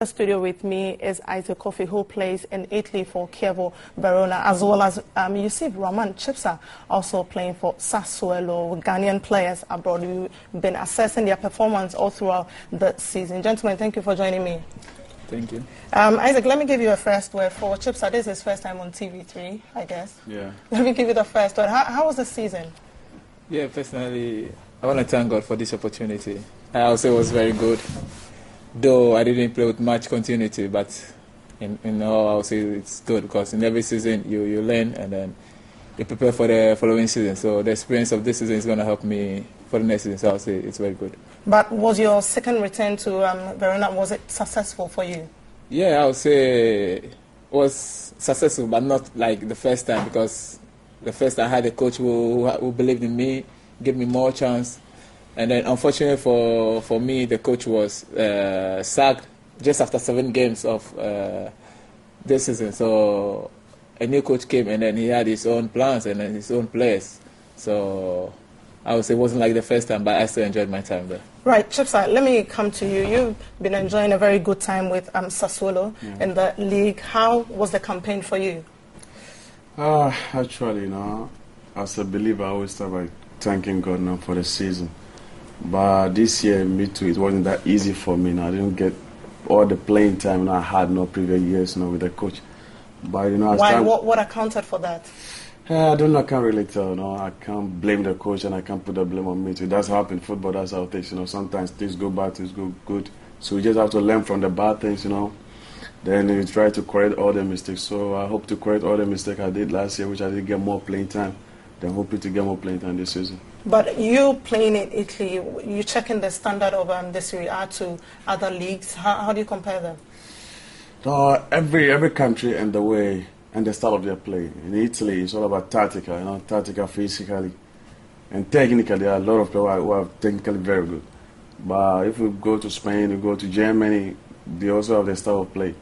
The studio with me is Isaac Kofi, who plays in Italy for Chievo Verona, as well as Yusuf Rahman Chipsa, also playing for Sassuolo. Ghanaian players abroad. We've been assessing their performance all throughout the season. Gentlemen, thank you for joining me. Thank you. Isaac, let me give you a first word for Chipsa. This is his first time on TV3, I guess. Yeah. Let me give you the first word. How was the season? Yeah, personally, I want to thank God for this opportunity. I also was very good. Though I didn't play with much continuity, but in all, I'll say it's good because in every season you learn and then you prepare for the following season. So the experience of this season is going to help me for the next season. So I'll say it's very good. But was your second return to Verona, was it successful for you? Yeah, I would say it was successful, but not like the first time because the first time I had a coach who believed in me, gave me more chance. And then, unfortunately for me, the coach was sacked just after 7 games of this season. So a new coach came, and then he had his own plans and then his own players. So I would say it wasn't like the first time, but I still enjoyed my time there. Right, Chipsa, let me come to you. You've been enjoying a very good time with Sassuolo in the league. How was the campaign for you? Actually, as a believer, I always start by thanking God now for the season. But this year, me too, it wasn't that easy for me. I didn't get all the playing time I had previous years with the coach. But why? What accounted for that? I don't know. I can't really tell. I can't blame the coach, and I can't put the blame on me too. It does happen in football. That's how it is. Sometimes things go bad, things go good. So we just have to learn from the bad things. Then we try to correct all the mistakes. So I hope to correct all the mistakes I did last year, which I did get more playing time. Then hoping to get more playing time this season. But you playing in Italy, you checking the standard of the Serie A to other leagues. How do you compare them? Every country and the way and the style of their play. In Italy, it's all about tactical, tactical, physically, and technically. There are a lot of people who are technically very good. But if we go to Spain, we go to Germany, they also have their style of play.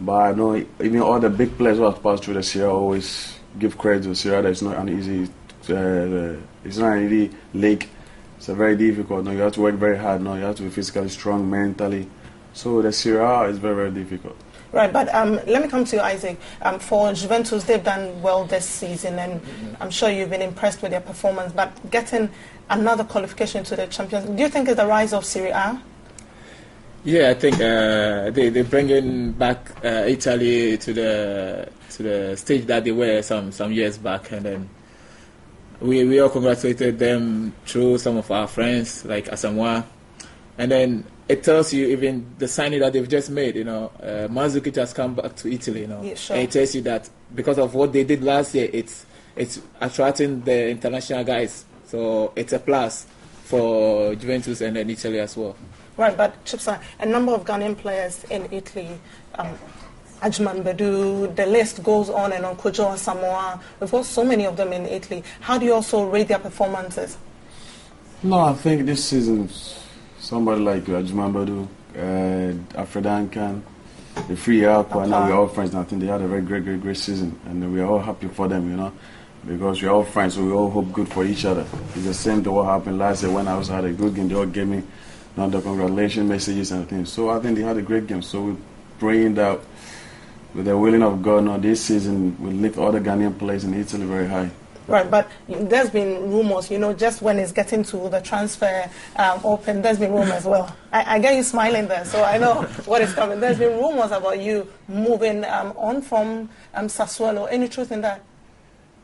But I know even all the big players who have passed through the Serie A always give credit to Serie A. That it's not an easy. It's not an easy league. It's a very difficult. You have to work very hard. You have to be physically strong, mentally. So the Serie A is very, very difficult. Right, but let me come to you, Isaac. For Juventus, they've done well this season, and I'm sure you've been impressed with their performance. But getting another qualification to the Champions, do you think it's the rise of Serie A? Yeah, I think they bringing back Italy to the stage that they were some years back, and then we all congratulated them through some of our friends like Asamoah, and then it tells you even the signing that they've just made. Mandzukic has come back to Italy. Yeah, sure. And it tells you that because of what they did last year, it's attracting the international guys. So it's a plus for Juventus and then Italy as well. Right, but Chipsa, a number of Ghanaian players in Italy, Ajman Bedu, the list goes on and on, Kojo and Samoa. We've got so many of them in Italy. How do you also rate their performances? No, I think this season, somebody like Ajman Bedu, Afredankan, the Free Aqua, now we're all friends. And I think they had a very great season. And we're all happy for them, because we're all friends, so we all hope good for each other. It's the same to what happened last year when I also had a good game. They all gave me the congratulations messages and things. So I think they had a great game. So we're praying that with the willing of God, this season we'll lift all the Ghanaian players in Italy very high. Right, but there's been rumors, just when it's getting to the transfer open, there's been rumors as well. I get you smiling there, so I know what is coming. There's been rumors about you moving on from Sassuolo. Any truth in that?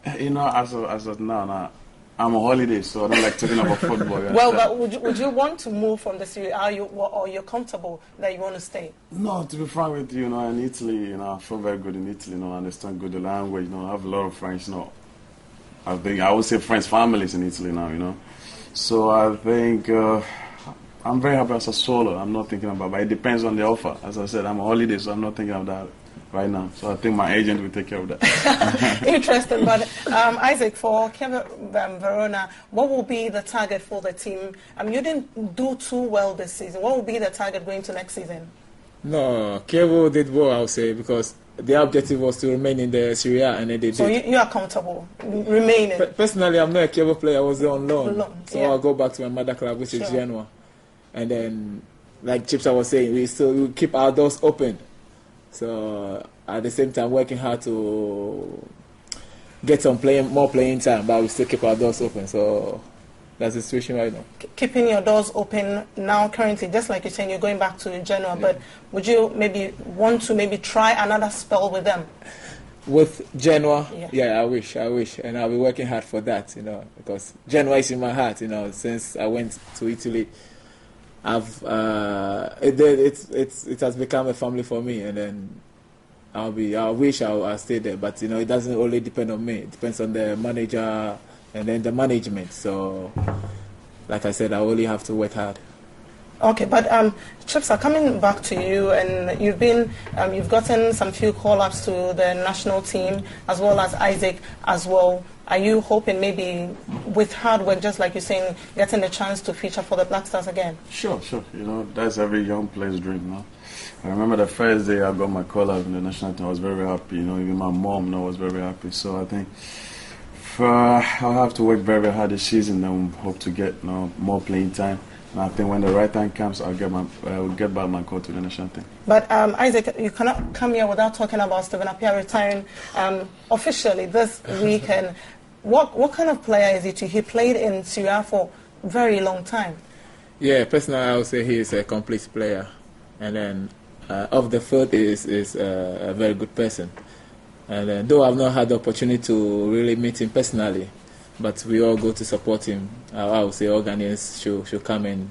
As of now, I'm on holiday, so I don't like talking about football. Well, but would you want to move from the Serie A, or you're comfortable that you want to stay? No, to be frank with you, in Italy, I feel very good in Italy. I understand good the language. I have a lot of friends. I think I would say friends, families in Italy now. So I think I'm very happy as a solo. I'm not thinking about, but it depends on the offer. As I said, I'm on holiday, so I'm not thinking of that right now. So I think my agent will take care of that. Interesting. But Isaac, for Chievo Verona, what will be the target for the team? You didn't do too well this season. What will be the target going to next season? No, Chievo did well, I would say, because their objective was to remain in the Serie A, and they did. So you are comfortable remaining? Personally, I'm not a Chievo player. I was on loan. So I'll go back to my mother club, which is Genoa. And then like Chipsa was saying, we keep our doors open. So at the same time, working hard to get more playing time, but we still keep our doors open. So that's the situation right now. Keeping your doors open now, currently, just like you're saying, you're going back to Genoa, but would you maybe want to try another spell with them? With Genoa, I wish, and I'll be working hard for that, because Genoa is in my heart, since I went to Italy. It has become a family for me, and then I wish I'll stay there, but it doesn't only depend on me. It depends on the manager and then the management. So, like I said, I only have to work hard. Okay, but Chipsa, coming back to you, and you've gotten some few call-ups to the national team, as well as Isaac as well. Are you hoping maybe with hard work, just like you're saying, getting the chance to feature for the Black Stars again? Sure. That's every young player's dream, I remember the first day I got my call-up in the national team, I was very, very happy, even my mom was very, very happy. So I think I'll have to work very, very hard this season and hope to get more playing time. And I think when the right time comes, I'll get back my call to the national team. But Isaac, you cannot come here without talking about Stephen Appiah retiring officially this weekend. What kind of player is he? He played in Syria for a very long time. Yeah, personally, I would say he is a complete player, and then off the field is a very good person. And though I've not had the opportunity to really meet him personally, but we all go to support him. I would say all Ghanaians should come and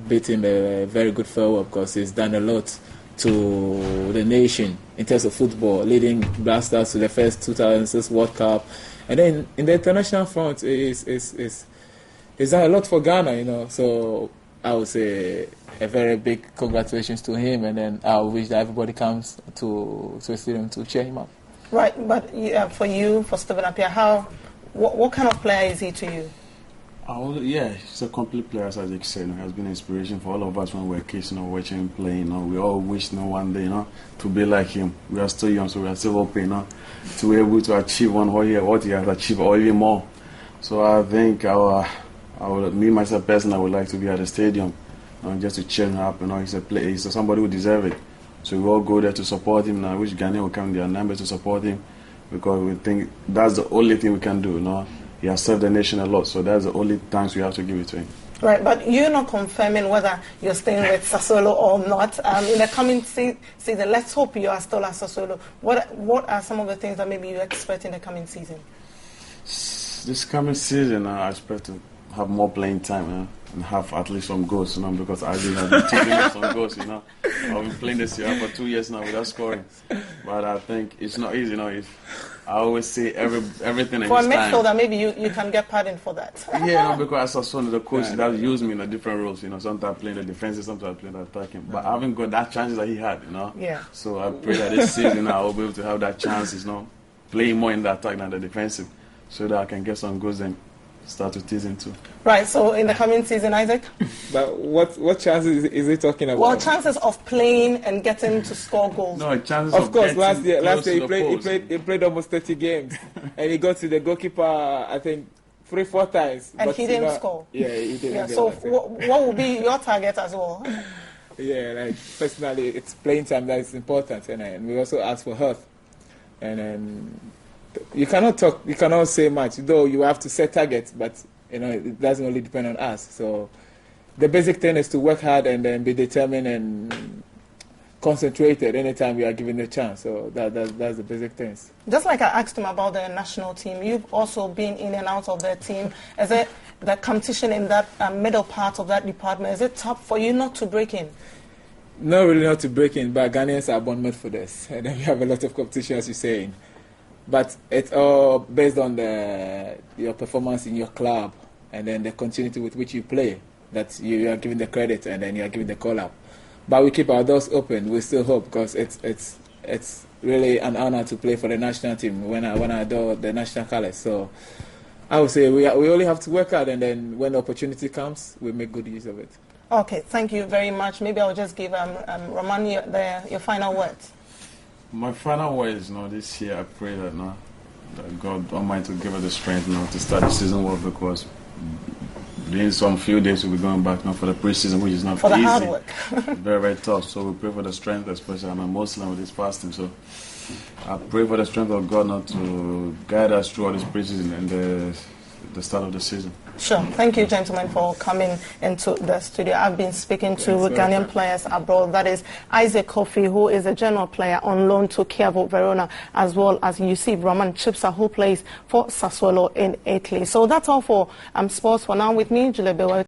bid him a very good farewell, because he's done a lot to the nation in terms of football, leading Black Stars to the first 2006 World Cup. And then in the international front, he's done a lot for Ghana, So I would say a very big congratulations to him, and then I wish that everybody comes to the stadium to cheer him up. Right, but for Stephen Appiah, what kind of player is he to you? He's a complete player, as Isaac said. He has been an inspiration for all of us when we were kids, watching him play. We all wish, one day, to be like him. We are still young, so we are still hoping, to be able to achieve what he has achieved, or even more. So I think me myself personally, I would like to be at the stadium, just to cheer him up. He's somebody who deserves it. So we all go there to support him. And I wish Ghana will come their number to support him, because we think that's the only thing we can do. He has served the nation a lot, so that's the only thanks we have to give it to him. Right, but you're not confirming whether you're staying with Sassuolo or not. In the coming season, let's hope you are still at Sassuolo. What are some of the things that maybe you expect in the coming season? This coming season, I expect to have more playing time and have at least some goals, because I did have 2 years some goals, I've been playing this year for 2 years now without scoring. But I think it's not easy, I always say everything in for his time. For a midfielder, maybe you can get pardoned for that. Because I saw the coach that used me in the different roles, sometimes playing the defensive, sometimes playing the attacking. But I haven't got that chance that he had, Yeah. So I pray that this season I will be able to have that chance, playing more in the attack than the defensive, so that I can get some goals and start to tease him too. Right, so in the coming season, Isaac? But what chances is he talking about? Well, chances of playing and getting to score goals. No, chances of course, last year he played almost 30 games, and he got to the goalkeeper, I think, 3-4 times. And he didn't score. Yeah, he didn't. Yeah, so what will be your target as well? Yeah, personally, it's playing time that is important, and we also ask for health. And you cannot say much, though you have to set targets, but it doesn't only depend on us. So the basic thing is to work hard and then be determined and concentrated anytime you are given a chance. So that's the basic things. Just like I asked him about the national team, you've also been in and out of the team. Is it the competition in that middle part of that department, is it tough for you not to break in? No, really not to break in, but Ghanaians are born made for this. And then we have a lot of competition, as you're saying. But it's all based on your performance in your club and then the continuity with which you play, that you are given the credit and then you are given the call-up. But we keep our doors open. We still hope, because it's really an honor to play for the national team when I adore the national colors. So I would say we only have to work hard, and then when the opportunity comes, we make good use of it. Okay, thank you very much. Maybe I'll just give Roman your final words. My final words, this year I pray that God Almighty will give us the strength, to start the season well, because in some few days we'll be going back now for the preseason, which is not for easy. the hard work. Very, very tough. So we pray for the strength, especially I'm a Muslim with this fasting. So I pray for the strength of God not to guide us through all this preseason and the start of the season. Sure. Thank you, gentlemen, for coming into the studio. I've been speaking to Ghanaian players abroad. That is Isaac Kofi, who is a general player on loan to Chievo Verona, as well as Yusuf Rahman Chipsa, who plays for Sassuolo in Italy. So that's all for sports for now. With me, Julie Bewa.